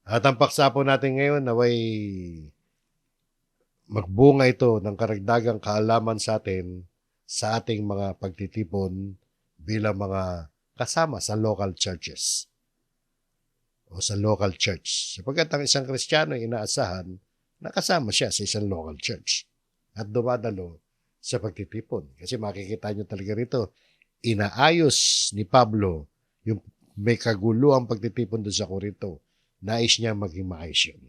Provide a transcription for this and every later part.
At ang paksa po natin ngayon naway magbunga ito ng karagdagang kaalaman sa atin sa ating mga pagtitipon bilang mga kasama sa local churches o sa local church. Sapagkat ang isang Kristiyano ay inaasahan na kasama siya sa isang local church at dumadalo sa pagtitipon. Kasi makikita nyo talaga rito, inaayos ni Pablo yung may kaguluhang pagtitipon doon sa Korinto. Nais niya maging maayos yun.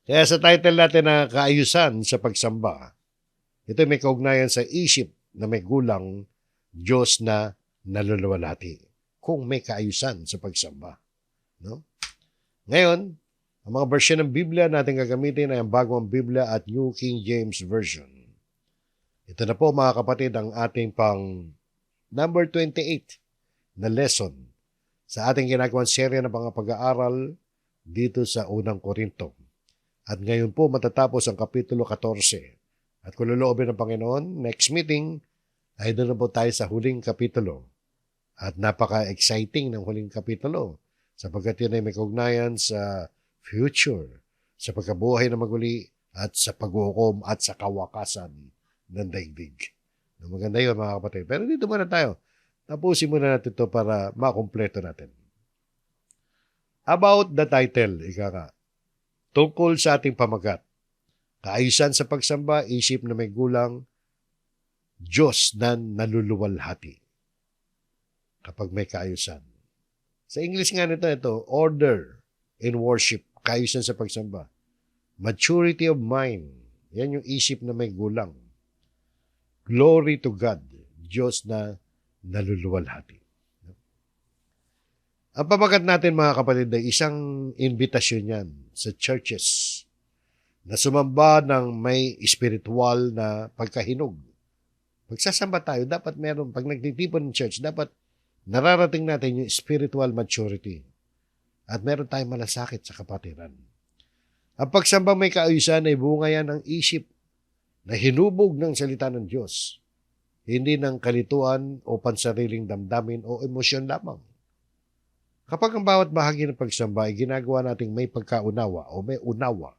Kaya sa title natin na kaayusan sa pagsamba, ito may kaugnayan sa isip na may gulang Diyos na naluluwalhati kung may kaayusan sa pagsamba. No? Ngayon, ang mga version ng Biblia natin gagamitin ay ang Bagong Biblia at New King James Version. Ito na po mga kapatid ang ating pang number 28 na lesson sa ating ginagawang serye ng mga pag-aaral dito sa unang Korinto. At ngayon po matatapos ang Kapitulo 14. At kung loloobin ng Panginoon, next meeting ay doon na po tayo sa huling kapitulo. At napaka-exciting ng huling kapitulo sapagkat yun ay may kaugnayan sa future, sa pagkabuhay na maguli at sa paghukom at sa kawakasan ng daigdig. Maganda yun mga kapatid. Pero dito muna tayo. Tapusin muna natin ito para makumpleto natin. About the title, ika nga. Tungkol sa ating pamagat. Kaayusan sa pagsamba, isip na may gulang, Diyos na naluluwalhati. Kapag may kaayusan. Sa English nga ito, order in worship, kaayusan sa pagsamba. Maturity of mind, yan yung isip na may gulang. Glory to God, Diyos na naluluwalhati. Ang pamagat natin mga kapatid ay isang invitasyon yan sa churches na sumamba ng may spiritual na pagkahinog. Magsasamba tayo, dapat meron, pag nagtitipon ng church, dapat nararating natin yung spiritual maturity at meron tayong malasakit sa kapatiran. Ang pagsamba may kaayusan ay bunga yan ng isip na hinubog ng salita ng Diyos, hindi ng kalituan o pansariling damdamin o emosyon lamang. Kapag ang bawat bahagi ng pagsamba ay ginagawa nating may pagkaunawa o may unawa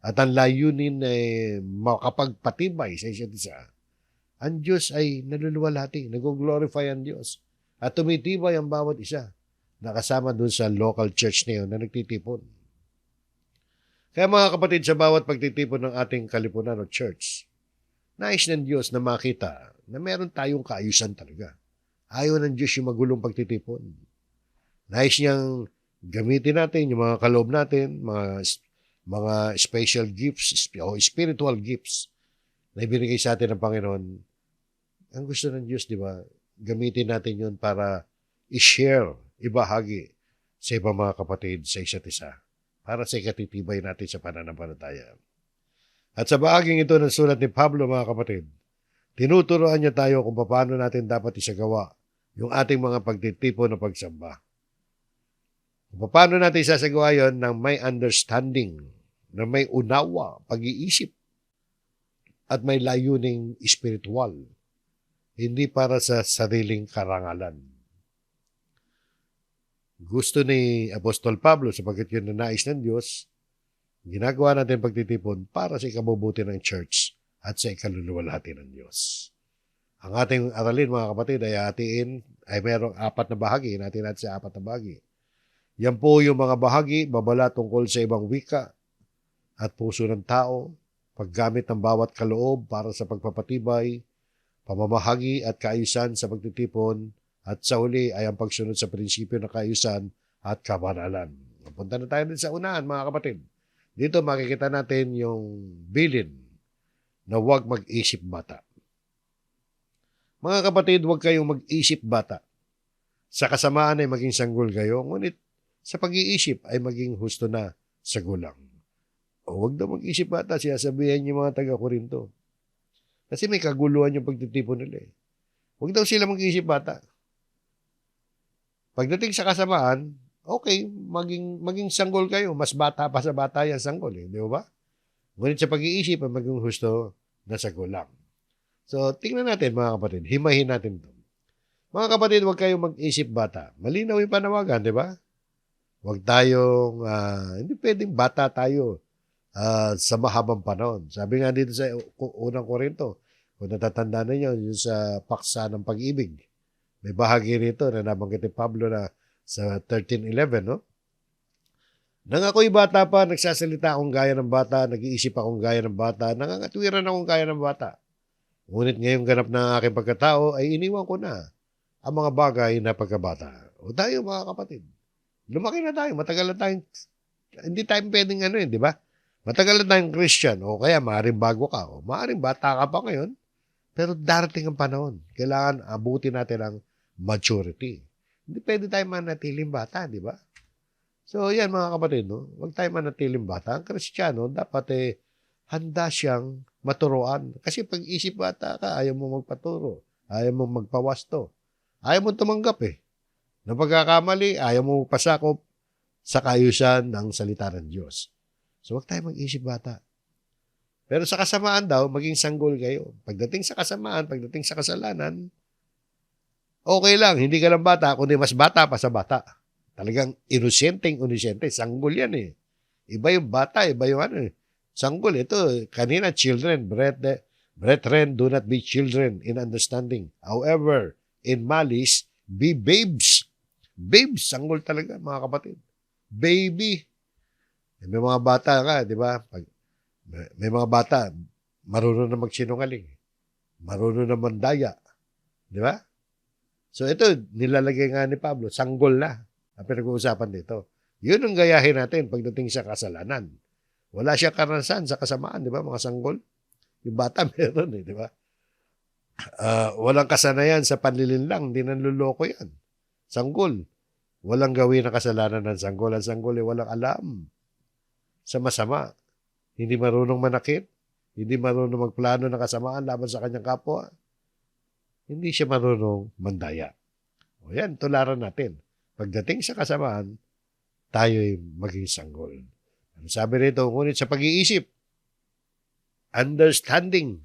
at ang layunin ay makapagpatibay sa isa't isa, ang Diyos ay naluluwalhati, nag-glorify ang Diyos at tumitibay ang bawat isa na kasama dun sa local church na yun na nagtitipon. Kaya mga kapatid, sa bawat pagtitipon ng ating kalipunan o church, nais ng Diyos na makita na meron tayong kaayusan talaga. Ayaw ng Diyos yung magulong pagtitipon. Nais niyang gamitin natin yung mga kaloob natin, mga special gifts o spiritual gifts na ibinigay sa atin ng Panginoon. Ang gusto ng Diyos, di ba, gamitin natin yun para i-share, ibahagi sa ibang mga kapatid sa isa't isa para sa ikatitibay natin sa pananampalataya. At sa bahaging ito ng sulat ni Pablo, mga kapatid, tinuturoan niya tayo kung paano natin dapat isagawa yung ating mga pagtitipon o pagsamba. Kung paano natin isasagawa yun ng may understanding, na may unawa, pag-iisip, at may layuning spiritual, hindi para sa sariling karangalan. Gusto ni Apostol Pablo, sapagkat yun na nais ng Diyos, ginagawa natin pagtitipon para sa ikabubuti ng church at sa ikaluluwalhati ng Diyos. Ang ating aralin, mga kapatid, ay mayroong 4 na bahagi. Natin sa 4 na bahagi. Yan po yung mga bahagi, babala tungkol sa ibang wika at puso ng tao, paggamit ng bawat kaloob para sa pagpapatibay, pamamahagi at kaayusan sa pagtitipon, at sa huli ay ang pagsunod sa prinsipyo ng kaayusan at kabanalan. Punta na tayo din sa unahan, mga kapatid. Dito makikita natin yung bilin na huwag mag-isip bata. Mga kapatid, huwag kayong mag-isip bata. Sa kasamaan ay maging sanggol kayo, ngunit sa pag-iisip ay maging husto na sa gulang. O huwag daw mag-isip bata, sinasabihan yung mga taga-Korinto. Kasi may kaguluhan yung pagtitipon nila. Huwag daw sila mag-isip bata. Pagdating sa kasamaan, okay, maging sanggol kayo. Mas bata pa sa bata yan sanggol, di ba? Ngunit sa pag-iisip ay maging husto na sa gulang. So, tingnan natin mga kapatid, himahin natin ito. Mga kapatid, huwag kayong mag-isip bata. Malinaw yung panawagan, di ba? Huwag tayong, hindi pwedeng bata tayo sa mahabang panahon. Sabi nga dito sa unang Korinto, kung natatanda ninyo, yung sa paksa ng pag-ibig. May bahagi rito na nabanggit ni Pablo na sa 13:11, no? Nang ako'y bata pa, nagsasalita akong gaya ng bata, nag-iisip akong gaya ng bata, nangangatwiran akong gaya ng bata. Ngunit ngayong ganap na aking pagkatao ay iniwan ko na ang mga bagay na pagkabata. O tayo mga kapatid, lumaki na tayo, matagal na tayong, hindi tayo pwedeng di ba? Matagal na tayong Christian, o kaya maaaring bago ka, o maaaring bata ka pa ngayon, pero darating ang panahon. Kailangan abutin natin ang maturity. Hindi pwede tayo manatiling bata, di ba? So, yan mga kapatid, no? Huwag tayo manatiling bata. Ang Kristiyano, dapat handa siyang maturuan. Kasi pag isip bata ka, ayaw mo magpaturo. Ayaw mo magpawasto. Ayaw mo tumanggap Na pagkakamali, ayaw mo pasakop sa kaayusan ng salita ng Diyos. So, huwag tayo mag-isip bata. Pero sa kasamaan daw, maging sanggol kayo. Pagdating sa kasamaan, pagdating sa kasalanan, okay lang, hindi ka lang bata, kundi mas bata pa sa bata. Talagang inosente, sanggol yan Iba yung bata, iba yung Sanggol, ito, kanina children, brethren, do not be children in understanding. However, in malice, be babes. Babes, sanggol talaga, mga kapatid. Baby. May mga bata ka, di ba? May mga bata, marunong na magsinungaling. Marunong na mandaya. Di ba? So ito, nilalagay nga ni Pablo, sanggol na. Ang pinag-uusapan dito. Yun ang gayahin natin pagdating sa kasalanan. Wala siya karanasan sa kasamaan, di ba, mga sanggol? Yung bata meron di ba? Walang kasanayan sa panlilinlang, hindi nanluloko yan. Sanggol. Walang gawin na kasalanan ng sanggol. Ang sanggol walang alam sa masama. Hindi marunong manakit. Hindi marunong magplano ng kasamaan laban sa kanyang kapwa. Hindi siya marunong mandaya. O yan, tularan natin. Pagdating sa kasamaan, tayo'y maging sanggol. Ano sabi rito? Ngunit sa pag-iisip, understanding,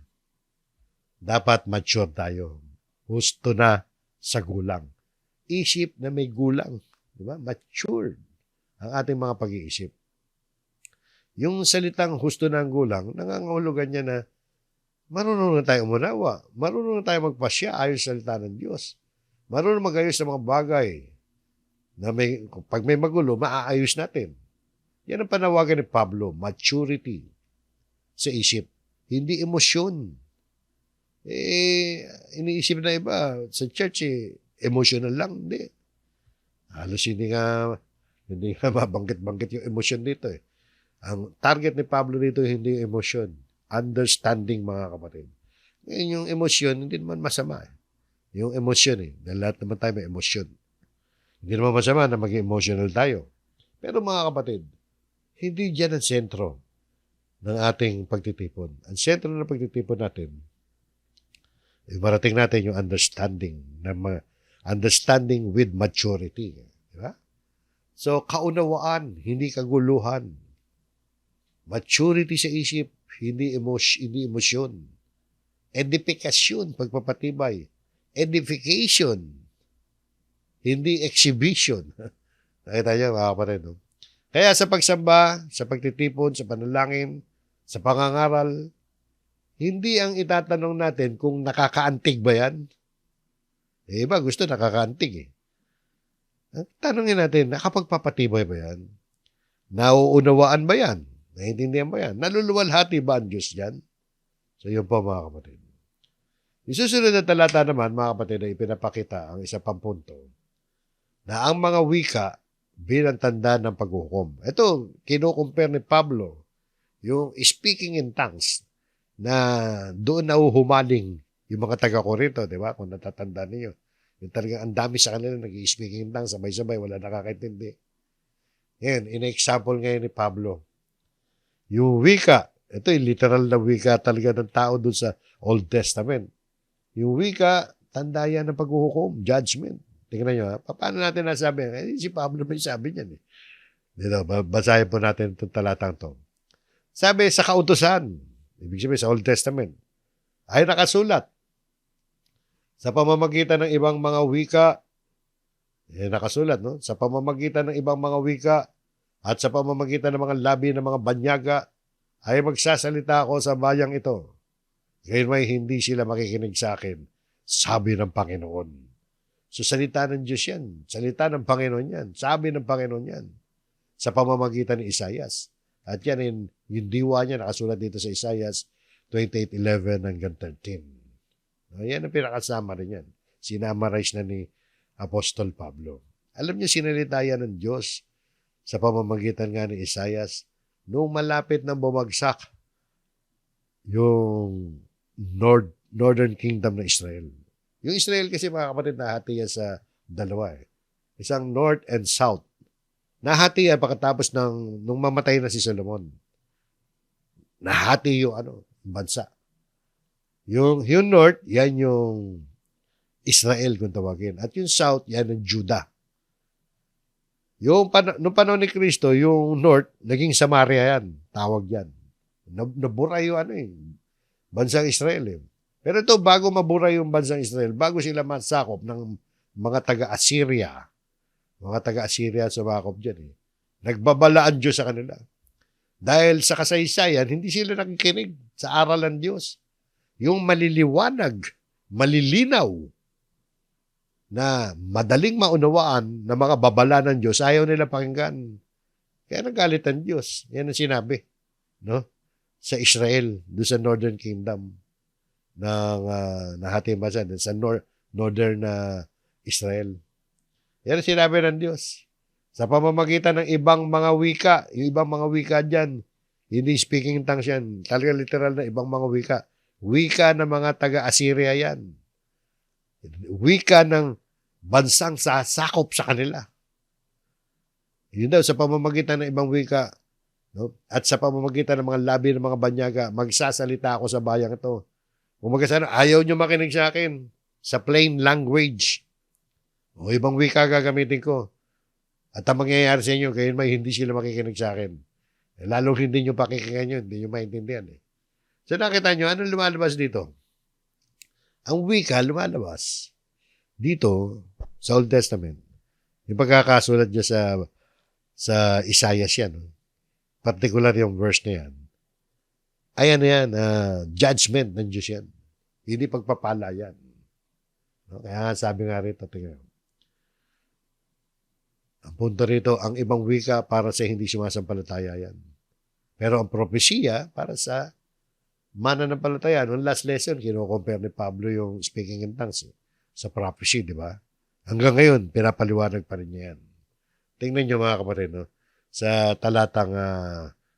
dapat mature tayo. Husto na sa gulang. Isip na may gulang. Diba? Matured ang ating mga pag-iisip. Yung salitang husto na ang gulang, nangangahulugan niya na marunong na tayo umunawa. Marunong na tayo magpasya ayon sa salita ng Diyos. Marunong mag-ayos sa mga bagay na pag may magulo, maaayos natin. Yan ang panawagan ni Pablo, maturity sa isip. Hindi emosyon. Iniisip na iba, sa church, emotional lang. Hindi. Halos hindi nga mabanggit-banggit yung emosyon dito. Ang target ni Pablo dito, hindi yung emosyon. Understanding, mga kapatid. Ngayon, yung emosyon, hindi naman masama. Yung emosyon dahil lahat naman tayo may emosyon. Hindi naman masama na maging emotional tayo. Pero mga kapatid, hindi dyan ang sentro ng ating pagtitipon. Ang sentro ng pagtitipon natin, marating natin yung understanding, understanding with maturity. Diba? So, kaunawaan, hindi kaguluhan. Maturity sa isip, hindi emosyon. Edification, pagpapatibay. Edification, hindi exhibition. Nakita niyo, mga kapatid. No? Kaya sa pagsamba, sa pagtitipon, sa panalangin, sa pangangaral, hindi ang itatanong natin kung nakakaantig ba yan. Iba gusto nakakaantig Tanongin natin, nakapagpapatibay ba yan? Nauunawaan ba yan? Naiintindihan ba yan? Naluluwalhati ba ang Diyos dyan? So yun po mga kapatid. Yung susunod na talata naman, mga kapatid, ay pinapakita ang isa pang punto na ang mga wika bilang tanda ng paghukom. Ito, kinukumpare ni Pablo yung speaking in tongues na doon nauhumaling yung mga taga-Korinto, di ba? Kung natatanda niyo. Yung talagang ang dami sa kanila nag-speaking in tongues, sabay-sabay, wala nakakaintindi. Yan, in-example ngayon ni Pablo. Yung wika, ito yung literal na wika talaga ng tao doon sa Old Testament. Yung wika, tanda yan ng paghuhukom, judgment. Tingnan nyo, paano natin nasabi? Si Pablo may sabi niyan Dito, basahin po natin itong talatang to. Sabi, sa kautusan, ibig sabihin sa Old Testament, ay nakasulat sa pamamagitan ng ibang mga wika, Nakasulat, no? Sa pamamagitan ng ibang mga wika at sa pamamagitan ng mga labi ng mga banyaga ay magsasalita ako sa bayang ito. Ngayon may hindi sila makikinig sa akin, sabi ng Panginoon. So salita ng Diyos yan. Salita ng Panginoon yan. Sabi ng Panginoon yan. Sa pamamagitan ni Isaias. At yan, yung diwa niya, nakasulat dito sa Isaias 28:11 hanggang 13. Yan ang pinakasama rin yan. Sinamarize na ni Apostol Pablo. Alam niyo, sinalita yan ng Diyos sa pamamagitan nga ni Isaias nung malapit na bumagsak yung Northern Kingdom ng Israel. Yung Israel kasi mga kapatid, nahati yan sa dalawa. Isang North and South. Nahati yan pagkatapos nung mamatay na si Solomon. Nahati yung bansa. Yung North, yan yung Israel kung tawagin. At yung South, yan ang Judah. Nung panahon ni Kristo, yung North, naging Samaria yan. Tawag yan. Nabura yung bansang Israel. Pero ito, bago mabura yung bansang Israel, bago sila masakop ng mga taga-Assyria, sumakop dyan. Nagbabalaan Diyos sa kanila. Dahil sa kasaysayan, hindi sila nakikinig sa aral ng Diyos. Yung maliliwanag, malilinaw, na madaling maunawaan na mga babala ng Diyos, ayaw nila pakinggan. Kaya nagalit ang Diyos. Yan ang sinabi, no? Sa Israel, doon sa Northern Kingdom ng nahati bansa, sa Northern Israel. Yan ang sinabi ng Diyos. Sa pamamagitan ng ibang mga wika, yung ibang mga wika dyan, hindi speaking tongues yan. Talaga literal na ibang mga wika. Wika ng mga taga-Assyria yan. Wika ng bansang sasakop sa kanila. Yun daw, sa pamamagitan ng ibang wika, no? At sa pamamagitan ng mga labi ng mga banyaga, magsasalita ako sa bayang ito. Kung magkasano, ayaw nyo makinig sa akin sa plain language. O ibang wika gagamitin ko. At ang mangyayari sa inyo, kayo may hindi sila makikinig sa akin. Lalong hindi nyo pakikinggan yun, hindi nyo maintindihan. So nakita nyo, anong lumalabas dito? Ang wika lumalabas dito sa Old Testament. Yung pagkakasulat niya sa Isaias yan. Particular yung verse na yan. Ayan yan, judgment ng Diyos yan. Hindi pagpapala yan. No? Kaya sabi nga rito, tingnan. Ang punto rito, ang ibang wika para sa hindi sumasampalataya yan. Pero ang propesiya para sa mananampalataya. Noong last lesson, kino-compare ni Pablo yung speaking in tongues sa prophecy, di ba? Hanggang ngayon, pinapaliwanag pa rin niya yan. Tingnan niyo mga kapatid, no? Sa talatang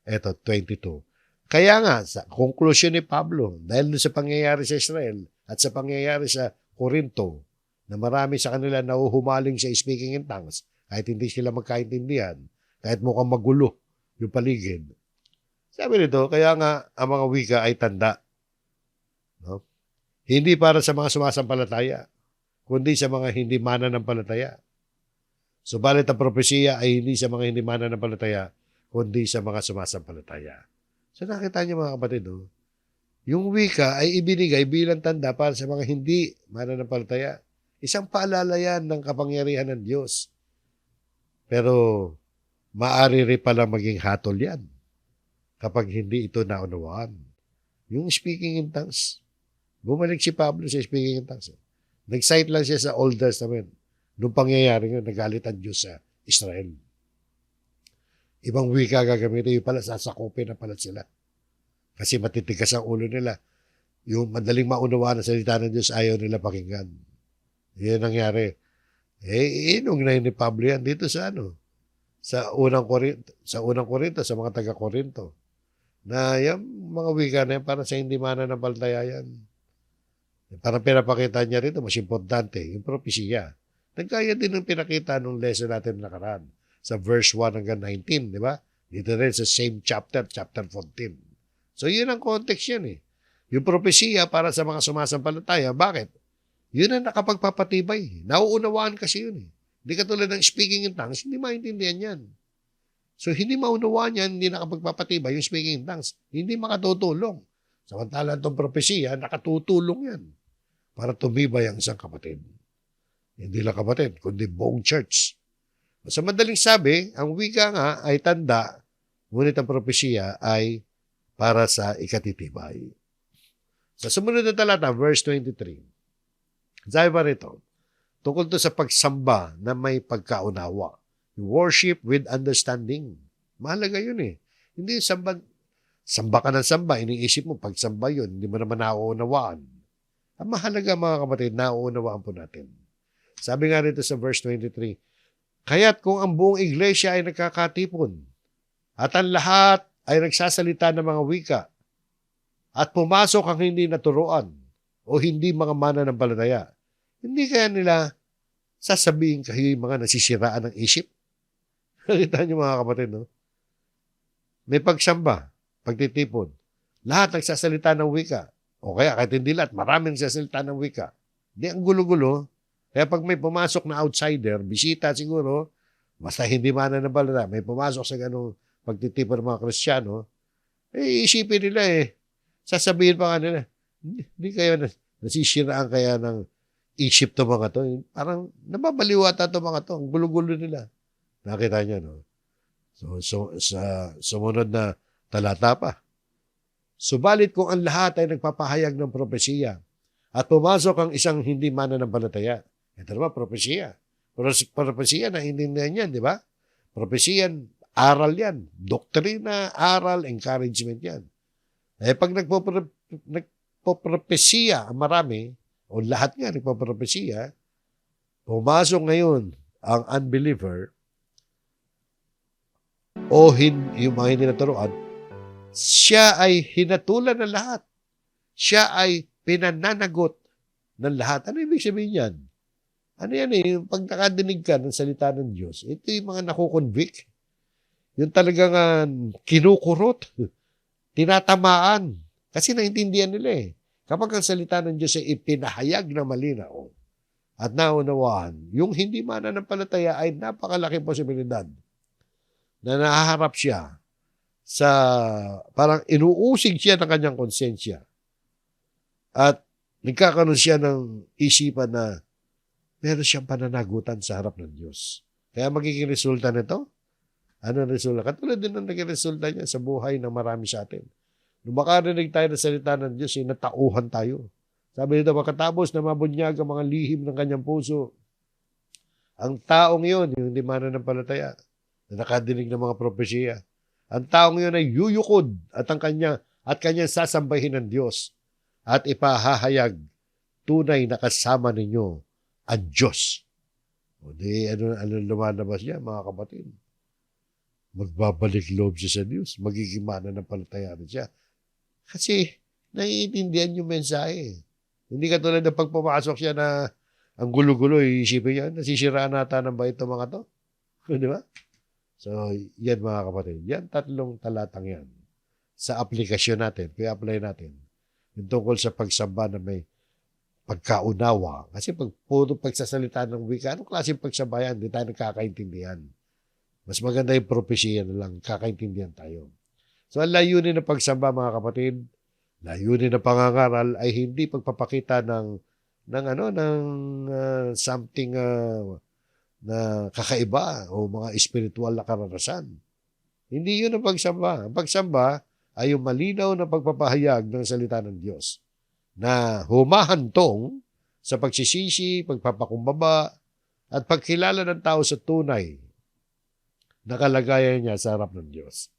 22. Kaya nga, sa conclusion ni Pablo, dahil sa pangyayari sa Israel at sa pangyayari sa Corinto, na marami sa kanila nauhumaling sa speaking in tongues, kahit hindi sila magkaintindihan, kahit mukhang magulo yung paligid. Sabi nito, kaya nga ang mga wika ay tanda. No? Hindi para sa mga sumasampalataya, kundi sa mga hindi mananampalataya. Subalit ang propesiya ay hindi sa mga hindi mananampalataya, kundi sa mga sumasampalataya. So nakita niyo mga kapatid, yung wika ay ibinigay bilang tanda para sa mga hindi mananampalataya. Isang paalala yan ng kapangyarihan ng Diyos. Pero maaari rin pala maging hatol yan kapag hindi ito naunawaan. Yung speaking in tongues, bumalik si Pablo sa speaking in tongues. Nag-cite lang siya sa Old Testament. Nung pangyayari nga, nagalit ang Diyos sa Israel. Ibang wika gagamitin, yung pala sasakopin na pala sila. Kasi matitigas ang ulo nila. Yung madaling maunawaan ang salita ng Diyos, ayaw nila pakinggan. Yan nangyari. Inong na ni Pablo yan dito sa sa unang Korinto, sa mga taga-Korinto. Na yung mga wika na yan, para sa hindi mananampalataya yan. Parang pinapakita niya rito, mas importante, yung propesiya. Nagkaya din ng pinakita nung lesson natin nakaraan sa verse 1 hanggang 19, di ba? Dito rin sa same chapter 14. So yun ang context yan . Yung propesiya para sa mga sumasampalataya, bakit? Yun ang nakapagpapatibay. Nauunawaan kasi yun . Hindi katulad ng speaking in tongues, hindi maintindihan yan. So, hindi maunawaan yan, hindi nakapagpapatibay yung speaking in tongues. Hindi makatutulong. Samantala itong propesiya, nakatutulong yan para tumibay ang isang kapatid. Hindi lang kapatid, kundi buong church. Sa madaling sabi, ang wika nga ay tanda, ngunit ang propesya ay para sa ikatitibay. Sa sumunod na talata, verse 23, sabi pa rito, tungkol to sa pagsamba na may pagkaunawa. Worship with understanding. Mahalaga yun eh. Hindi samba ka ng samba, iniisip mo, pagsamba yun, hindi mo naman nauunawaan. Ang mahalaga mga kapatid, nauunawaan po natin. Sabi nga rito sa verse 23, kaya't kung ang buong iglesia ay nagkakatipon, at ang lahat ay nagsasalita ng mga wika, at pumasok ang hindi naturuan, o hindi mga mananampalataya, hindi kaya nila sasabihin kayo yung mga nasisiraan ng isip? Nakita niyo mga kapatid, no? May pagsamba, pagtitipon. Lahat nagsasalita ng wika. O kaya kahit hindi lahat, maraming nagsasalita ng wika. Di ang gulo-gulo. Kaya pag may pumasok na outsider, bisita siguro, basta hindi mananampalataya, may pumasok sa ganung pagtitipon ng mga Kristiyano, isipin nila sasabihin pa nga nila, hindi kayo nasisiraan kaya ng isip to mga to. Parang nababaliwata to mga to. Ang gulo-gulo nila. Nakita niyo, no? So sa sumunod na talata pa. Subalit kung ang lahat ay nagpapahayag ng propesiya at pumasok ang isang hindi mananampalataya. Ito naman, propesiya. Propesiya, naiintindihan yan, di ba? Propesiya, aral yan. Doktrina, aral, encouragement yan. Pag nagpopropesiya ang marami, o lahat nga nagpopropesiya, pumasok ngayon ang unbeliever, o yung mga hindi naturuan, siya ay hinatulan ng lahat. Siya ay pinananagot ng lahat. Ano ibig sabihin yan? Ano yan yung pag nakadinig ka ng salita ng Diyos, ito yung mga nakukonvict. Yung talagang kinukurot, tinatamaan. Kasi naintindihan nila Kapag ang salita ng Diyos ay ipinahayag na malinaw at naunawaan, yung hindi mananampalataya ay napakalaking posibilidad na nahaharap siya sa parang inuusig siya ng kanyang konsensya. At nagkakaroon siya ng isipan na meron siyang pananagutan sa harap ng Diyos. Kaya magiging resulta nito, ano ang resulta? Katulad din ang naging resulta niya sa buhay ng marami sa atin. Nung makarinig tayo ng salita ng Diyos, natauhan tayo. Sabi nito, makatapos na mabunyag ang mga lihim ng kanyang puso, ang taong yun, yung hindi mananampalataya, na nakadinig ng mga propesya, ang taong yun ay yuyukod at kanyang sasambahin ng Diyos at ipahahayag tunay na kasama ninyo ang Diyos. O di, ano lumalabas niya, mga kapatid? Magbabalik loob siya sa Diyos. Magiging mananampalataya rin siya. Kasi naiintindihan yung mensahe. Hindi katulad ng pagpumasok siya na ang gulo-gulo, iisipin niya, nasisiraan nata ng ba ito mga to? Di ba? So, yan mga kapatid. Yan, tatlong talatang yan. Sa aplikasyon natin, kaya apply natin. Yung tungkol sa pagsamba na may pagkaunawa. Kasi pag puro pagsasalita ng wika, anong klaseng pagsabayan? Hindi tayo nagkakaintindihan. Mas maganda yung propesya na lang, kakaintindihan tayo. So, ang layunin ng pagsamba, mga kapatid, layunin ng pangangaral ay hindi pagpapakita ng something na kakaiba o mga espiritual na karanasan. Hindi yun ang pagsamba. Ang pagsamba ay yung malinaw na pagpapahayag ng salita ng Diyos na humahantong sa pagsisisi, pagpapakumbaba, at pagkilala ng tao sa tunay na kalagayan niya sa harap ng Diyos.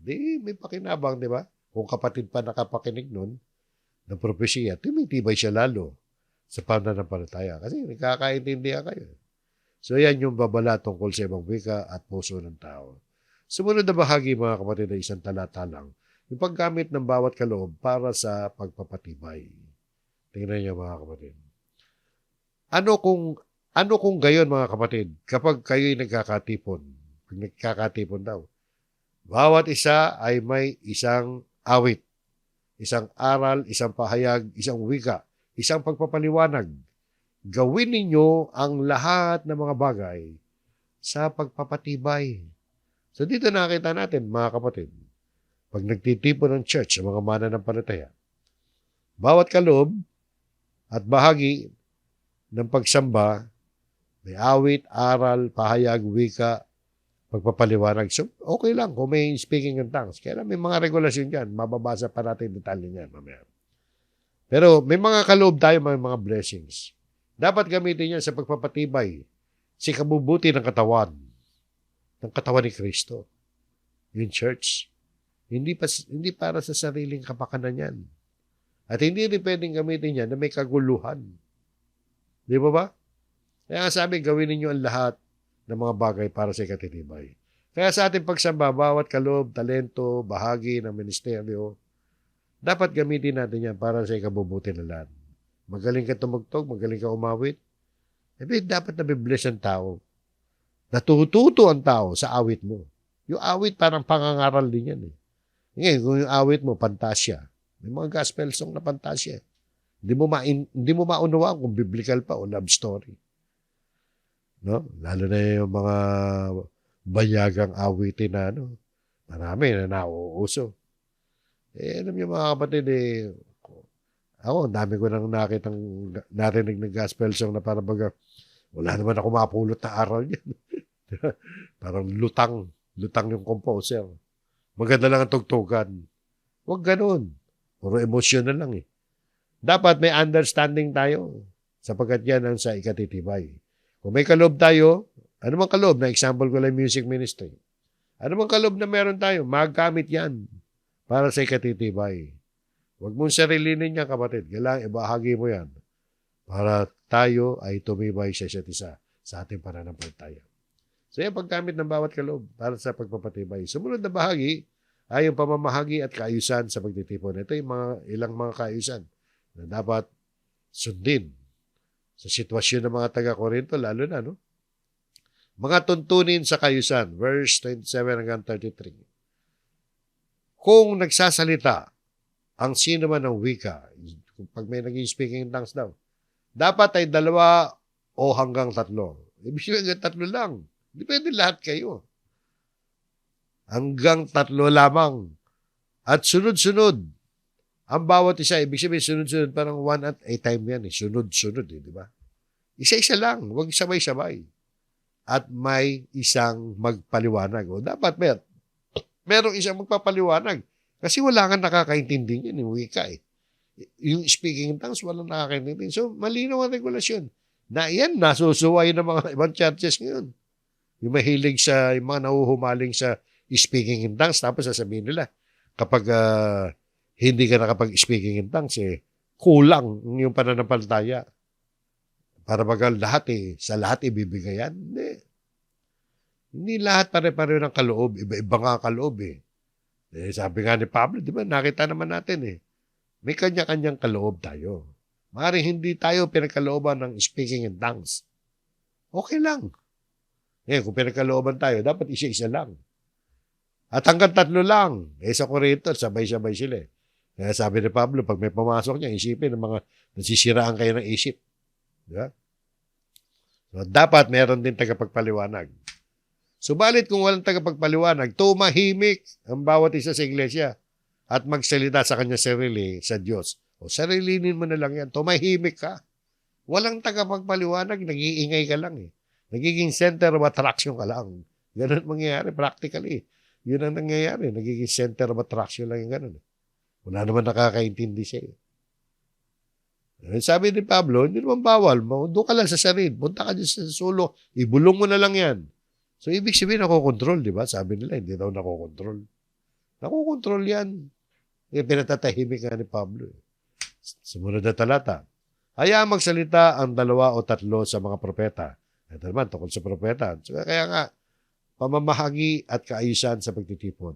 Di, may pakinabang, di ba? Kung kapatid pa nakapakinig nun ng propesya, tumitibay siya lalo sa pananampalataya kasi nakakaintindihan kayo. So yan yung babala tungkol sa ibang wika at puso ng tao. Sumunod na bahagi, mga kapatid, ay isang talata lang. Yung paggamit ng bawat kaloob para sa pagpapatibay. Tingnan niyo, mga kapatid. Ano kung gayon, mga kapatid, kapag kayo'y nagkakatipon? Pag nagkakatipon daw, bawat isa ay may isang awit, isang aral, isang pahayag, isang wika, isang pagpapaliwanag. Gawin ninyo ang lahat ng mga bagay sa pagpapatibay. So dito nakita natin, mga kapatid, pag nagtitipon ng church sa mga mananampalataya, bawat kaloob at bahagi ng pagsamba May awit, aral, pahayag, wika, pagpapaliwanag. So, okay lang kung may speaking in tongues. Kaya may mga regulasyon dyan. Mababasa pa natin detalye niyan mamaya. Pero may mga kaloob tayo, may mga blessings. Dapat gamitin yan sa pagpapatibay sa kabubuti ng katawan ni Kristo. Yung church. Hindi para sa sariling kapakanan yan. At hindi rin pwedeng gamitin yan na may kaguluhan. Di ba ba? Kaya sabi, gawin ninyo ang lahat ng mga bagay para sa ikatitibay. Kaya sa ating pagsamba, bawat kaloob, talento, bahagi ng ministeryo, dapat gamitin natin yan para sa ikabubuti ng lahat. Magaling ka tumugtog, magaling ka umawit. Dapat nabibless ang tao. Natututo ang tao sa awit mo. Yung awit parang pangangaral din yan. Ngayon, kung yung awit mo, pantasya. May mga gospel song na pantasya. Hindi mo maunawaan kung biblical pa o love story. No? Lalo na yung mga banyagang awitin na marami na nauuso. Alam niyo mga kapatid, ako, dami ko nang narinig ng gospel song na parang baga, wala naman ako mapulot na aral niyan. Parang lutang yung composer. Maganda lang ang tugtugan. Huwag ganun. Puro emotional lang Dapat may understanding tayo sapagkat yan ang sa ikatitibay. Kung may kaloob tayo, ano mang kaloob, na example ko lang music ministry. Ano mang kaloob na meron tayo, magkamit yan para sa ikatitibay. Huwag mong sarilinin niya, kapatid. Kailangan ibahagi mo yan para tayo ay tumibay sa isa't isa sa ating pananampalataya. So yan, paggamit ng bawat kaloob para sa pagpapatibay. Sumunod na bahagi ay yung pamamahagi at kaayusan sa pagtitipon. Ito yung ilang mga kaayusan na dapat sundin sa sitwasyon ng mga taga-Korinto, lalo na, Mga tuntunin sa kaayusan, verse 27 hanggang 33. Kung nagsasalita ang sino man ng wika, pag may naging speaking in tongues daw, dapat ay 2 o hanggang 3. Ibig sabihin, 3 lang. Depende lahat kayo. Hanggang 3 lamang. At sunod-sunod. Ang bawat isa, ibig sabihin, sunod-sunod, parang 1 at a time yan. Sunod-sunod, di ba? Isa-isa lang. Huwag sabay-sabay. At may isang magpaliwanag. O dapat merong isang magpapaliwanag. Kasi wala nga nakakaintindi yan. Wika Yung speaking in tongues, walang nakakaintindi. So, malinaw ang regulasyon. Na yan, nasusuway ng mga ibang churches ngayon. Yung mahilig yung mga nahuhumaling sa speaking in tongues, tapos sasabihin nila, kapag hindi ka nakapag-speaking in tongues, kulang yung pananampalataya. Para bagal lahat sa lahat ibibigayan. Hindi lahat pare-pareho ng kaloob. Iba-iba nga kaloob sabi nga ni Pablo, di ba, nakita naman natin may kanya-kanyang kaloob tayo. Maaaring hindi tayo pinagkalooban ng speaking in tongues. Okay lang. Kung pinagkalooban tayo, dapat isa-isa lang. At hanggang 3 lang. Sa Corinto, sabay-sabay sila Kaya sabi ni Pablo, pag may pumasok niya, isipin ng mga nasisiraan kayo ng isip. Diba? So, dapat meron din tagapagpaliwanag. Subalit kung walang tagapagpaliwanag, tumahimik ang bawat isa sa iglesia at magsalita sa kanya sarili sa Diyos. O sarilinin mo na lang yan. Tumahimik ka. Walang tagapagpaliwanag, nag-iingay ka lang Nagiging center of attraction ka lang. Ganun mangyayari practically. Yun ang nangyayari. Nagiging center of attraction lang yung ganun. Wala naman nakakaintindi siya Sabi ni Pablo, hindi naman bawal. Doon ka lang sa sarili. Punta ka dyan sa sulo. Ibulong mo na lang yan. So, ibig sabihin, nakokontrol, di ba? Sabi nila, hindi daw nakokontrol. Nakokontrol yan. Pinatatahimik nga ni Pablo. Sumunod na talata. Hayaan magsalita ang 2 o 3 sa mga propeta. Ito naman, tungkol sa propeta. So, kaya nga, pamamahagi at kaayusan sa pagtitipon.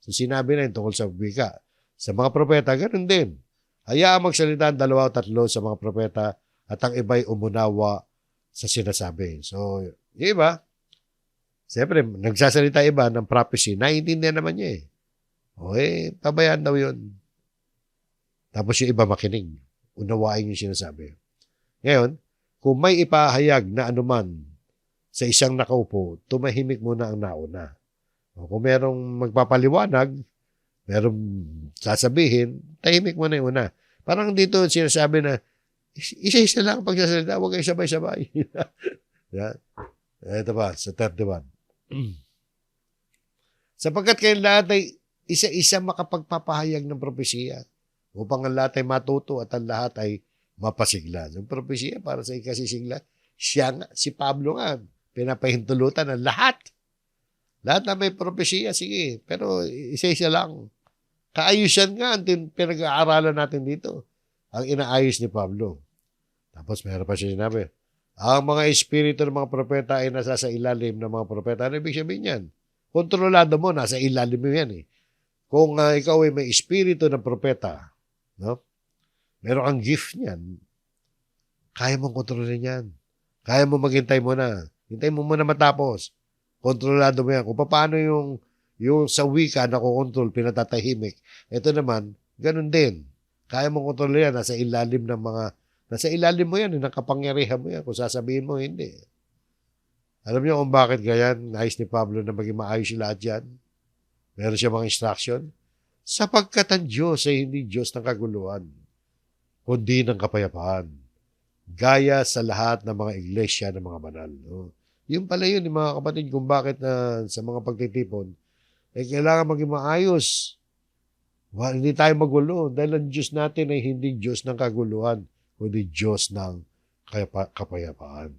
So, sinabi na yun tungkol sa wika. Sa mga propeta, ganun din. Hayaan magsalita ang 2 o 3 sa mga propeta at ang iba'y umunawa sa sinasabi. So, yung iba, siyempre, nagsasalita iba ng prophecy, naiintindihan naman niya pabayaan daw yun. Tapos yung iba makinig. Unawain yung sinasabi. Ngayon, kung may ipahayag na anuman sa isang nakaupo, tumahimik muna ang nauna. O kung merong magpapaliwanag, merong sasabihin, tahimik mo na yung una. Parang dito sinasabi na, isa-isa lang pagsasalita, huwag kayo sabay-sabay. Yan. Ito pa, sa 31. Sapagkat kayong lahat ay isa-isa makapagpapahayag ng propesiya upang ang lahat ay matuto at ang lahat ay mapasigla. Yung propesiya para sa ikasisigla, siya nga, si Pablo nga, pinapahintulutan ng lahat. Lahat na may propesiya, sige. Pero isa-isa lang. Kaayusan nga ang pinag-aaralan natin dito. Ang inaayos ni Pablo. Tapos meron pa siya sinabi, ang mga espiritu ng mga propeta ay nasa sa ilalim ng mga propeta. Ano ibig sabihin yan? Kontrolado mo, nasa ilalim mo yan eh. Kung ikaw ay may espiritu ng propeta, no? Meron kang gift niyan, kaya mong kontrolin yan. Kaya mo maghintay mo na. Hintay mo muna matapos. Kontrolado mo yan. Kung paano yung sa wika na kukontrol, pinatatahimik. Ito naman, ganun din. Kaya mong kontrolin yan. Nasa ilalim mo yan. Ng kapangyarihan mo yan. Kung sasabihin mo, hindi. Alam niyo kung bakit ganyan? Nais ni Pablo na maging maayos lahat yan. Meron siya mga instruction. Sapagkat ang Diyos ay hindi Diyos ng kaguluhan, kundi ng kapayapaan. Gaya sa lahat ng mga iglesia ng mga banal. No? Yung pala yun, mga kapatid, kung bakit sa mga pagtitipon, kailangan maging maayos. Hindi tayo magulo. Dahil ang Diyos natin ay hindi Diyos ng kaguluhan, kundi Diyos ng kapayapaan.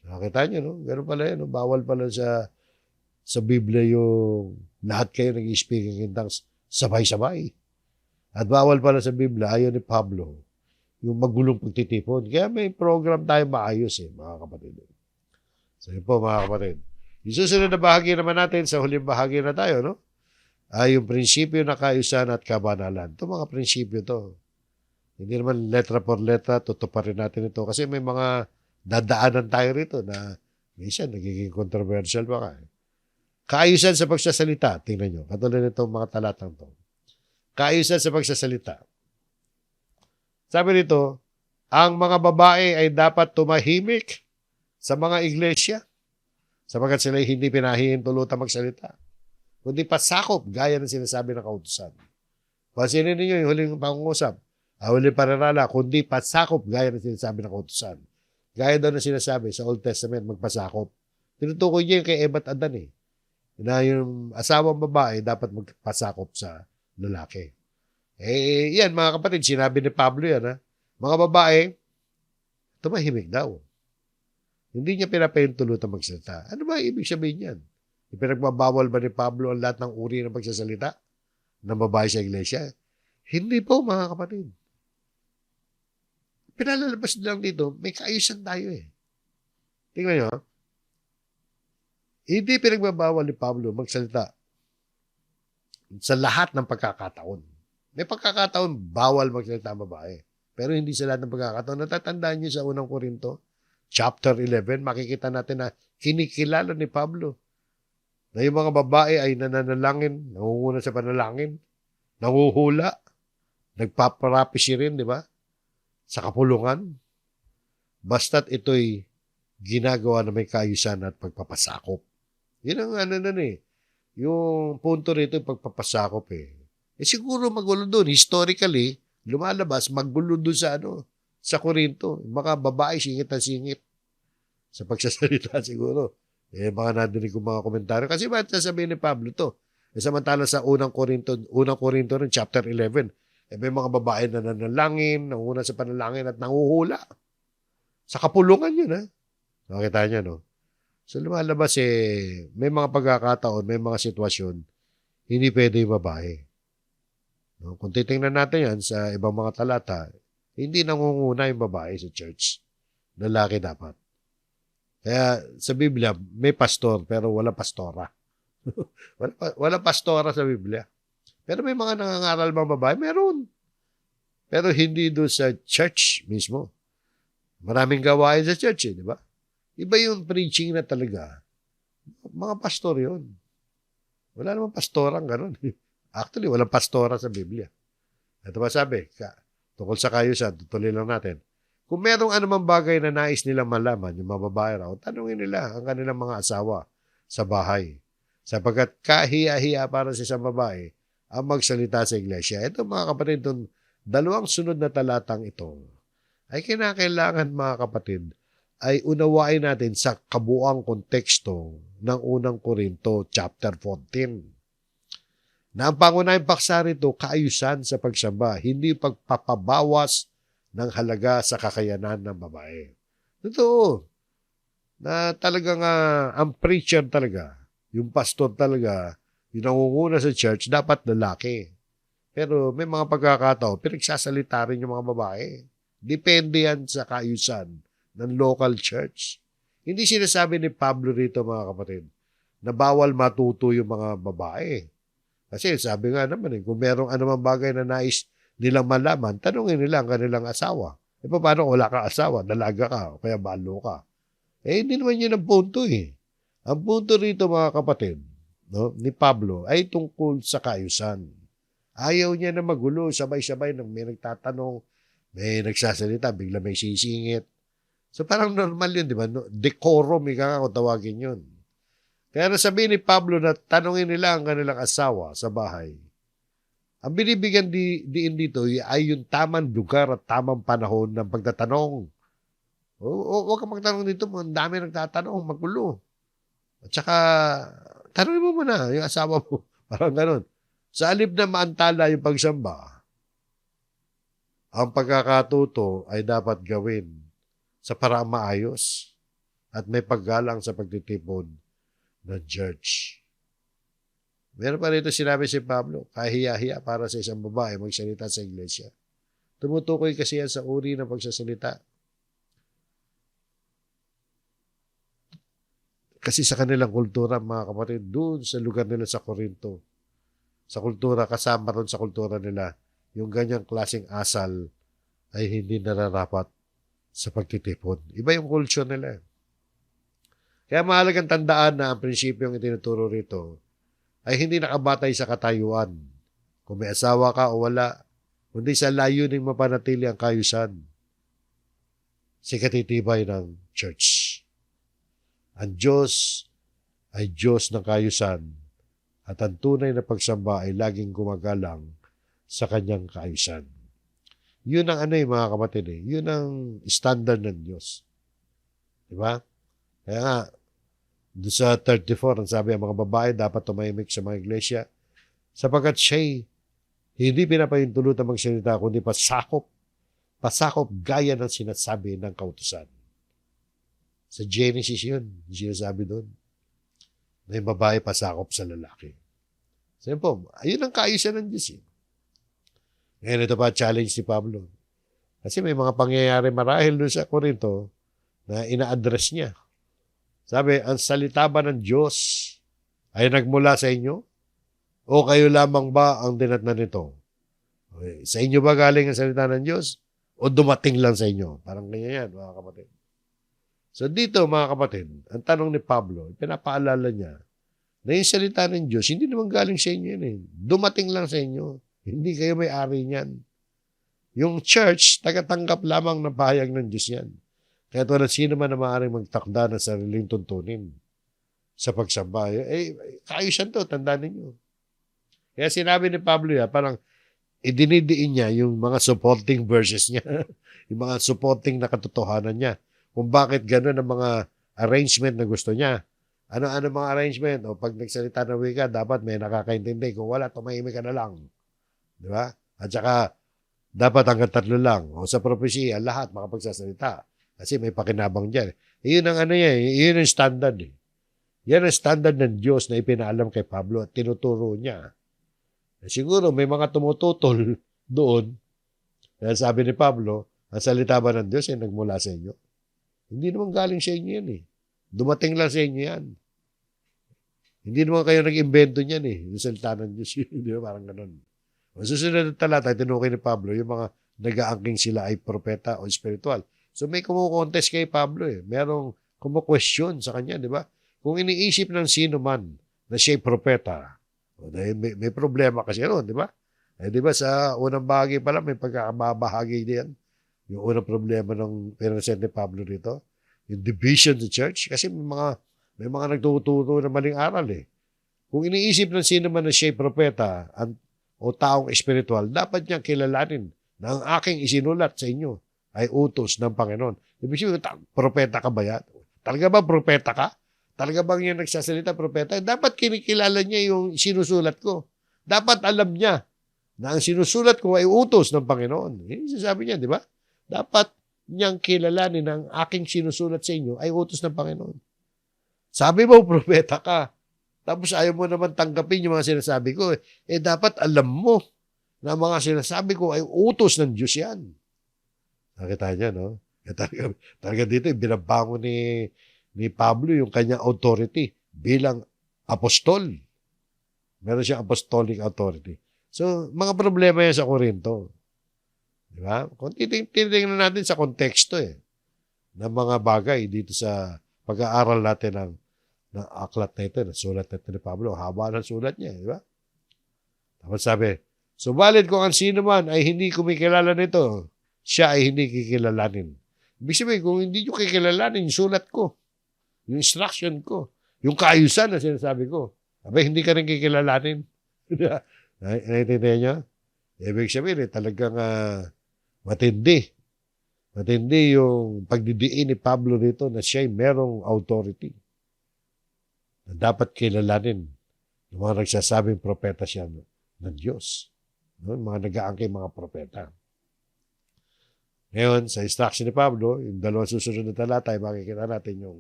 Nakita niyo, no? Ganun pala yun. No? Bawal pala sa Biblia yung lahat kayo nag-speaking in tongues sabay-sabay. At bawal pala sa Biblia, ayaw ni Pablo, yung magulong pagtitipon. Kaya may program tayo maayos mga kapatid. So yun po mga kapatid. Yung susunod na bahagi naman natin, sa huling bahagi na tayo, no? Ay yung prinsipyo na kaayusan at kabanalan. Ito mga prinsipyo to. Hindi naman letra por letra, tutuparin natin ito. Kasi may mga dadaanan tayo rito na minsan nagiging controversial pa ka. Kaayusan sa pagsasalita. Tingnan nyo. Katulad nitong mga talatang to. Kaayusan sa pagsasalita. Sabi nito, ang mga babae ay dapat tumahimik sa mga iglesia sapagkat sila hindi pinahihintulutan magsalita. Kundi pasakop, gaya ng sinasabi ng kautusan. Pansinin ninyo yung huling pangungusap. Huling pararala, kundi pasakop, gaya ng sinasabi ng kautusan. Gaya daw na sinasabi sa Old Testament, magpasakop. Tinutukoy niya yung kay Eva at Adan na yung asawang babae dapat magpasakop sa lalaki. Yan mga kapatid, sinabi ni Pablo yan. Mga babae, tumahimik daw. Hindi niya pinapahintulutan magsalita. Ano ba ibig sabihin yan? Ipinagbabawal ba ni Pablo ang lahat ng uri ng pagsasalita ng babae sa iglesia? Hindi po mga kapatid. Pinalalabas lang dito, may kaayusan tayo Tingnan nyo. Hindi pinagbabawal ni Pablo magsalita sa lahat ng pagkakataon. May pagkakataon, bawal magsalita ang babae. Pero hindi sa lahat ng pagkakataon. Natatandaan niyo sa unang Korinto, chapter 11, makikita natin na kinikilala ni Pablo na yung mga babae ay nananalangin, nangunguna sa panalangin, nanguhula, nagpaparapisi rin, di ba? Sa kapulungan. Basta't ito'y ginagawa na may kaayusan at pagpapasakop. Yun ang yung punto rito, yung pagpapasakop siguro magulo doon. Historically, lumalabas, magulo doon sa Korinto. Mga babae, singit na singit. Sa pagsasalita siguro. Baka nadinig ko mga komentaryo. Kasi ba't sasabihin ni Pablo to? Samantala sa unang Korinto rin, chapter 11, may mga babae na nanalangin, nanguna sa panalangin at nanguhula. Sa kapulungan yun, Nakita niyo, no? So lumalabas may mga pagkakataon, may mga sitwasyon, hindi pwede yung babae. No? Kung titingnan natin yan sa ibang mga talata, hindi nangunguna yung babae sa church. Lalaki dapat. Kaya sa Biblia, may pastor pero wala pastora. wala pastora sa Biblia. Pero may mga nangangaral mga babae, meron. Pero hindi doon sa church mismo. Maraming gawain sa church, di ba? Iba yung preaching na talaga. Mga pastor yun. Wala namang pastorang ganun. Actually, walang pastora sa Biblia. Ito ba sabi? Tungkol sa kaayusan, tutuloy lang natin. Kung merong anumang bagay na nais nilang malaman, yung mga babae raw, tanungin nila ang kanilang mga asawa sa bahay. Sapagkat kahiya-hiya para sa isang babae ang magsalita sa iglesia. Ito mga kapatid, itong dalawang sunod na talatang ito ay kinakailangan mga kapatid ay unawain natin sa kabuuang konteksto ng unang Korinto chapter 14. Na ang pangunahing paksa rito, kaayusan sa pagsamba, hindi pagpapabawas ng halaga sa kakayanan ng babae. Totoo, na talagang ang preacher talaga, yung pastor talaga, yung nangunguna sa church, dapat lalaki. Pero may mga pagkakataon, pinagsasalita rin yung mga babae. Depende yan sa kaayusan ng local church. Hindi sinasabi ni Pablo rito, mga kapatid, na bawal matuto yung mga babae. Kasi sabi nga naman, kung merong anumang bagay na nais nilang malaman, tanungin nila ang kanilang asawa. E paano kung wala ka asawa, dalaga ka, o kaya balo ka? Eh, hindi naman yun ang punto eh. Ang punto rito, mga kapatid, no, ni Pablo, ay tungkol sa kaayusan. Ayaw niya na magulo, sabay-sabay nang may nagtatanong, may nagsasalita, bigla may sisingit. So parang normal yun, di ba? No, decorum, ika kung tawagin yun. Kaya nasabihin ni Pablo na tanungin nila ang kanilang asawa sa bahay. Ang binibigyan diin dito ay yung tamang lugar at tamang panahon ng pagtatanong. Huwag kang magtanong dito, ang dami nagtatanong, magulo. At saka, tanongin mo muna yung asawa mo. Parang ganun. Sa alib na maantala yung pagsamba, ang pagkakatuto ay dapat gawin sa paraang maayos at may paggalang sa pagtitipon ng church. Meron pa rito sinabi si Pablo, kahiya-hiya para sa isang babae magsalita sa iglesia. Tumutukoy kasi yan sa uri ng pagsasalita. Kasi sa kanilang kultura, mga kapatid, doon sa lugar nila sa Korinto, sa kultura, kasama ron sa kultura nila, yung ganyang klaseng asal ay hindi nararapat sa pagtitipon. Iba yung culture nila. Kaya mahalagang tandaan na ang prinsipyong itinuturo rito ay hindi nakabatay sa katayuan. Kung may asawa ka o wala, kundi sa layuning mapanatili ang kaayusan sa katitibay ng church. Ang Diyos ay Diyos ng kaayusan at ang tunay na pagsamba ay laging gumagalang sa kanyang kaayusan. Yun ang mga kapatid Yun ang standard ng Diyos. Diba? Kaya nga, doon sa 34, ang sabi, ang mga babae dapat tumahimik sa mga iglesia sapagkat siya'y hindi pinapahintulutan magsalita kundi pasakop gaya ng sinasabi ng kautusan. Sa Genesis yun, sinasabi doon, na yung babae pasakop sa lalaki. Sabi po, ayun ang kaayusan ng Diyos. Ngayon ito pa challenge ni Pablo. Kasi may mga pangyayari marahil doon sa Korinto na ina-address niya. Sabi, ang salita ba ng Diyos ay nagmula sa inyo? O kayo lamang ba ang dinatnan nito? Okay. Sa inyo ba galing ang salita ng Diyos? O dumating lang sa inyo? Parang ganyan yan, mga kapatid. So dito, mga kapatid, ang tanong ni Pablo, pinapaalala niya na yung salita ng Diyos, hindi naman galing sa inyo yan. Dumating lang sa inyo. Hindi kayo may-ari niyan. Yung church, tagatanggap lamang ng pahayag ng Diyos yan. Kaya ito na sino man na maaaring magtakda ng sariling tuntunin sa pagsamba. Kaayusan to, tandaan ninyo. Kaya sinabi ni Pablo parang idinidiin niya yung mga supporting verses niya, yung mga supporting na katotohanan niya, kung bakit gano'n ang mga arrangement na gusto niya. Ano-ano mga arrangement? O pag nagsalita ng wika, dapat may nakakaintindi. Kung wala, tumahimik ka na lang. Di ba? At saka, dapat hanggang 3 lang. O sa propesya, lahat makapagsasalita. Kasi may pakinabang dyan. Iyon ang iyon ang standard. Yan ang standard ng Diyos na ipinaalam kay Pablo at tinuturo niya. Siguro may mga tumututol doon. Kaya sabi ni Pablo, ang salita ba ng Diyos ay nagmula sa inyo? Hindi naman galing sa inyo yan Dumating lang sa inyo yan. Hindi naman kayo nag-invento niyan yung salita ng Diyos. Hindi ba? Parang ganun. Ang susunod na talata, tinukay ni Pablo, yung mga nag-aangking sila ay propeta o spiritual. So may kumukontest kay Pablo Merong kumukwestiyon sa kanya, di ba? Kung iniisip ng sino man na siya'y propeta, may problema kasi di ba? Di ba sa unang bahagi pa lang, may pagkakabahagi diyan. Yung unang problema ng pinresent ni Pablo rito, yung division sa church, kasi may mga nagtuturo na maling aral Kung iniisip ng sino man na siya'y propeta o taong espiritual, dapat niyang kilalanin na ang aking isinulat sa inyo ay utos ng Panginoon. Ibig sabihin, propeta ka ba yan? Talaga ba propeta ka? Talaga bang yan nagsasalita, propeta? Dapat kinikilala niya yung sinusulat ko. Dapat alam niya na ang sinusulat ko ay utos ng Panginoon. Yun yung sasabi niya, di ba? Dapat niyang kilalanin na ang aking sinusulat sa inyo ay utos ng Panginoon. Sabi mo, propeta ka. Tapos ayaw mo naman tanggapin yung mga sinasabi ko. Dapat alam mo na mga sinasabi ko ay utos ng Diyos yan. Nakita niya, no? Talaga dito, binabango ni Pablo yung kanyang authority bilang apostol. Meron siyang apostolic authority. So, mga problema yan sa Korinto. Di ba? Kung titingnan natin sa konteksto ng mga bagay dito sa pag-aaral natin ng aklat na ito, sulat na ito ni Pablo. Haba ng sulat niya, di ba? Tapos sabi, subalit kung ang sino man ay hindi kumikilala nito, siya ay hindi kikilalanin. Ibig sabihin, kung hindi nyo kikilalanin yung sulat ko, yung instruction ko, yung kaayusan na sinasabi ko, hindi ka rin kikilalanin. Naintindihan nyo? Ibig sabihin, talagang matindi. Matindi yung pagdidiin ni Pablo dito na siya'y merong authority na dapat kilalanin ng mga nagsasabing propeta siya ng Diyos. No? Mga nag-aangkay mga propeta. Ngayon, sa instruction ni Pablo, yung dalawang susunod na talata, ay makikita natin yung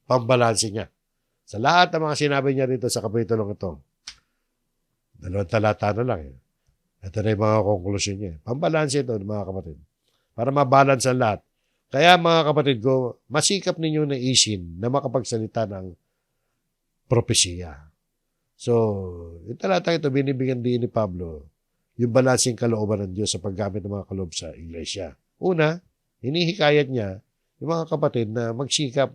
pambalanse niya. Sa lahat ng mga sinabi niya dito sa kapitulong ito, dalawang talata na lang. Ito na yung mga konklusyon niya. Pambalanse ito, mga kapatid. Para mabalance ang lahat. Kaya mga kapatid ko, masikap ninyo na isin na makapagsalita ng propesiya. So, yung talatang ito, binibigyan din ni Pablo yung balansing kalooban ng Diyos sa paggamit ng mga kaloob sa iglesia. Una, hinihikayat niya yung mga kapatid na magsikap.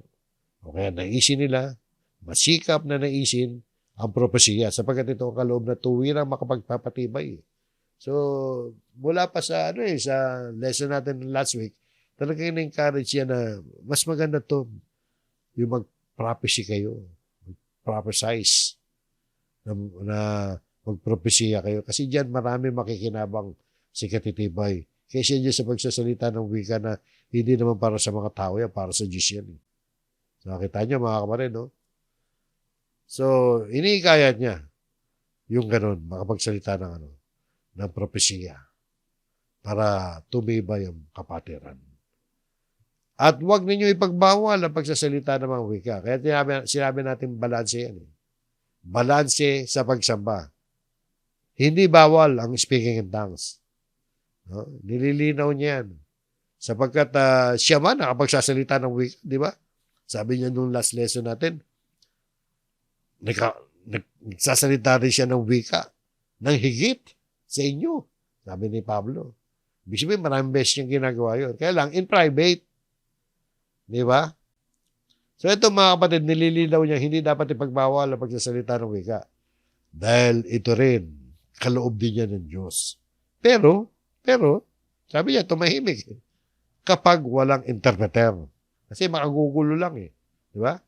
O kaya naisin nila, masikap na naisin ang propesiya sapagkat ito ang kaloob na tuwirang makapagpapatibay. So, mula pa sa sa lesson natin last week, talagang na-encourage siya na mas maganda to yung mag-prophecy kayo. Mag-prophesize na mag-propesya kayo. Kasi diyan marami makikinabang si katitibay. Kaysa diyan sa pagsasalita ng wika na hindi naman para sa mga tao yan, para sa Diyos yan. Nakita niyo mga kapatid, no? So, iniikayat niya yung ganun, makapagsalita ng propesya para tumibay ang kapatiran. At huwag ninyo ipagbawal ang pagsasalita ng mga wika. Kaya sinabi natin balanse yan. Balanse sa pagsamba. Hindi bawal ang speaking in tongues. No? Nililinaw niya yan. Sapagkat siya man nakapagsasalita ng wika, di ba? Sabi niya nung last lesson natin, nagsasalita rin siya ng wika ng higit sa inyo. Sabi ni Pablo. Ibig sabihin, maraming beses niyang ginagawa yun. Kaya lang, in private. Di ba? So ito mga kapatid, nililinaw niya, hindi dapat ipagbawal ang pagsasalita ng wika. Dahil ito rin, kaloob din niya ng Diyos. Pero, sabi niya, tumahimik. Kapag walang interpreter. Kasi makagugulo lang Di ba?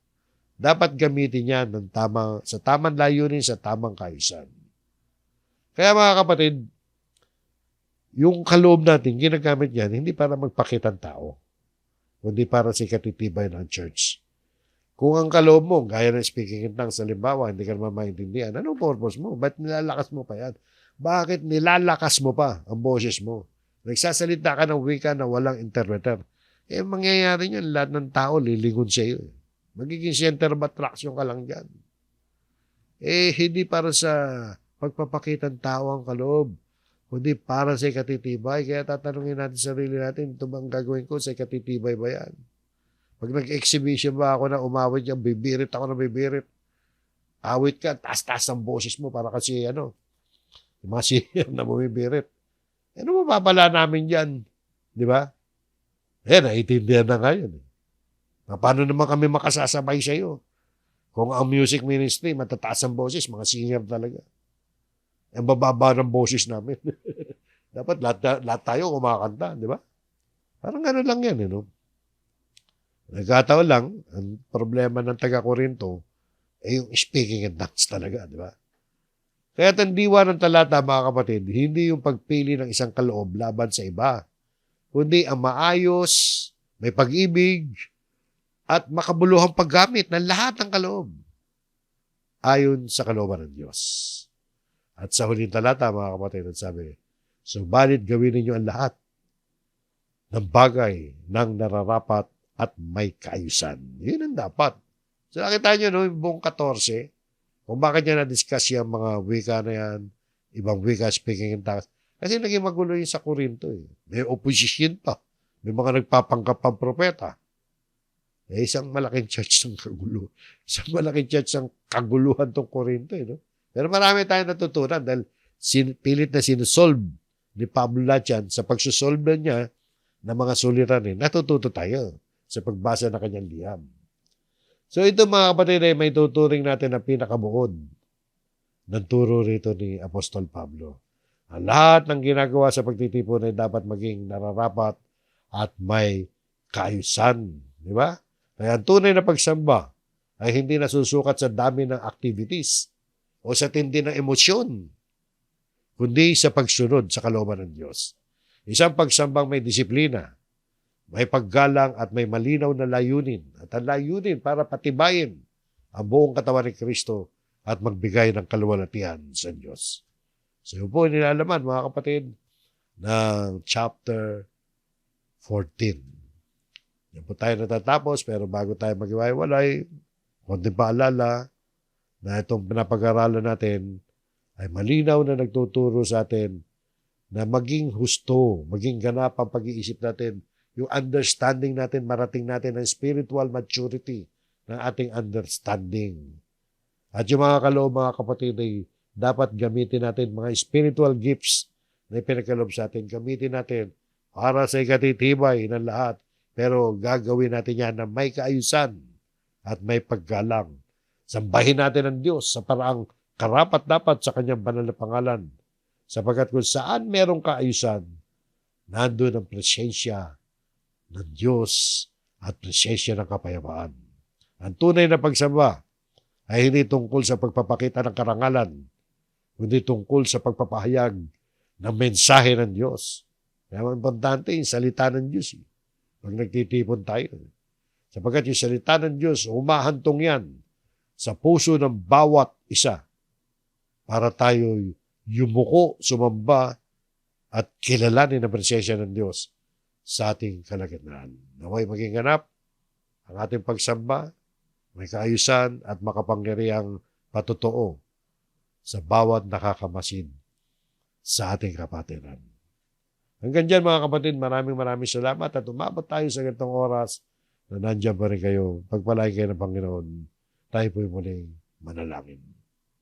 Dapat gamitin niya sa tamang layunin, sa tamang kaayusan. Kaya mga kapatid, yung kaloob natin, ginagamit yan, hindi para magpakitang tao, kundi para sa ikatitibay ng church. Kung ang kaloob mo, gaya ng speaking in tongues, halimbawa, hindi ka naman maintindihan, anong purpose mo? Ba't nilalakas mo pa yan? Bakit nilalakas mo pa ang boses mo? Nagsasalita ka ng wika na walang interpreter. Mangyayari yun, lahat ng tao lilingon sa iyo. Magiging center of attraction ka lang dyan. Hindi para sa pagpapakitang tao ang kaloob, kundi para sa ikatitibay. Kaya tatanungin natin sarili natin, ito bang gagawin ko sa ikatitibay ba yan? Pag nag-exhibition ba ako na umawit yan, bibirit ako na bibirit. Awit ka, taas-taas ang boses mo para kasi yung mga singer na bumibirit. Ano mapapala namin dyan? Di ba? Naiintindihan na ngayon. Paano naman kami makasasabay sa iyo? Kung ang music ministry, matataas ang boses, mga singer talaga. Ang bababa ng boses namin. Dapat lahat tayo kumakanta, di ba? Parang gano'n lang yan, Nagkataon lang, ang problema ng taga-Korinto yung speaking in tongues talaga, di ba? Kaya ang diwa ng talata, mga kapatid, hindi yung pagpili ng isang kaloob laban sa iba, kundi ang maayos, may pag-ibig, at makabuluhang paggamit ng lahat ng kaloob ayon sa kalooban ng Diyos. At sa huling talata, mga kapatid, sabi, subalit gawin ninyo ang lahat ng bagay ng nararapat at may kaayusan. Yun ang dapat. So nakita nyo, no, yung buong 14, kung bakit niya na-discuss yung mga wika na yan, ibang wika, speaking in tongues. Kasi naging magulo yung sa Corinto. May opposition pa. May mga nagpapanggap pang propeta. Isang malaking church ng kagulo. Isang malaking church ng kaguluhan tong Corinto. No? Pero marami tayong natutunan dahil pilit na sinusolve ni Pablo Latian sa pagsusolve niya ng mga suliranin. Natututo tayo sa pagbasa ng kanyang liham. So ito mga kapatid ay may tuturing natin ang pinakabuod ng turo rito ni Apostol Pablo. Ang lahat ng ginagawa sa pagtitipon ay dapat maging nararapat at may kaayusan. Di ba? Kaya ang tunay na pagsamba ay hindi nasusukat sa dami ng activities o sa tindi ng emosyon, kundi sa pagsunod sa kalooban ng Diyos. Isang pagsambang may disiplina, may paggalang at may malinaw na layunin. At ang layunin para patibayin ang buong katawan ni Kristo at magbigay ng kaluwalhatian sa Diyos. So yun po nilalaman mga kapatid ng chapter 14. Yan po tayo natatapos pero bago tayo mag-iwalay, konting paalala na itong pinapag-aralan natin ay malinaw na nagtuturo sa atin na maging husto, maging ganap ang pag-iisip natin, yung understanding natin, marating natin ang spiritual maturity ng ating understanding. At yung mga kaloob, mga kapatid, ay dapat gamitin natin mga spiritual gifts na ipinagkaloob sa atin. Gamitin natin para sa ikatitibay ng lahat. Pero gagawin natin yan na may kaayusan at may paggalang. Sambahin natin ang Diyos sa paraang karapat-dapat sa kanyang banal na pangalan. Sapagkat kung saan merong kaayusan, nandun ang presensya ng Diyos at presensya ng kapayapaan. Ang tunay na pagsamba ay hindi tungkol sa pagpapakita ng karangalan, kundi tungkol sa pagpapahayag ng mensahe ng Diyos. Kaya importante yung salita ng Diyos. Pag nagtitipon tayo. Sapagkat yung salita ng Diyos, humahantong yan sa puso ng bawat isa para tayo yumuko, sumamba at kilalanin ang presensya ng Diyos sa ating kalagitnaan. Naway maging ganap ang ating pagsamba, may kaayusan at makapangyarihang patotoo sa bawat nakakamasid sa ating kapatiran. Hanggang dyan mga kapatid, maraming salamat at umabot tayo sa ganitong oras na nandiyan pa rin kayo. Pagpalain kayo ng Panginoon, tayo po'y muling manalangin.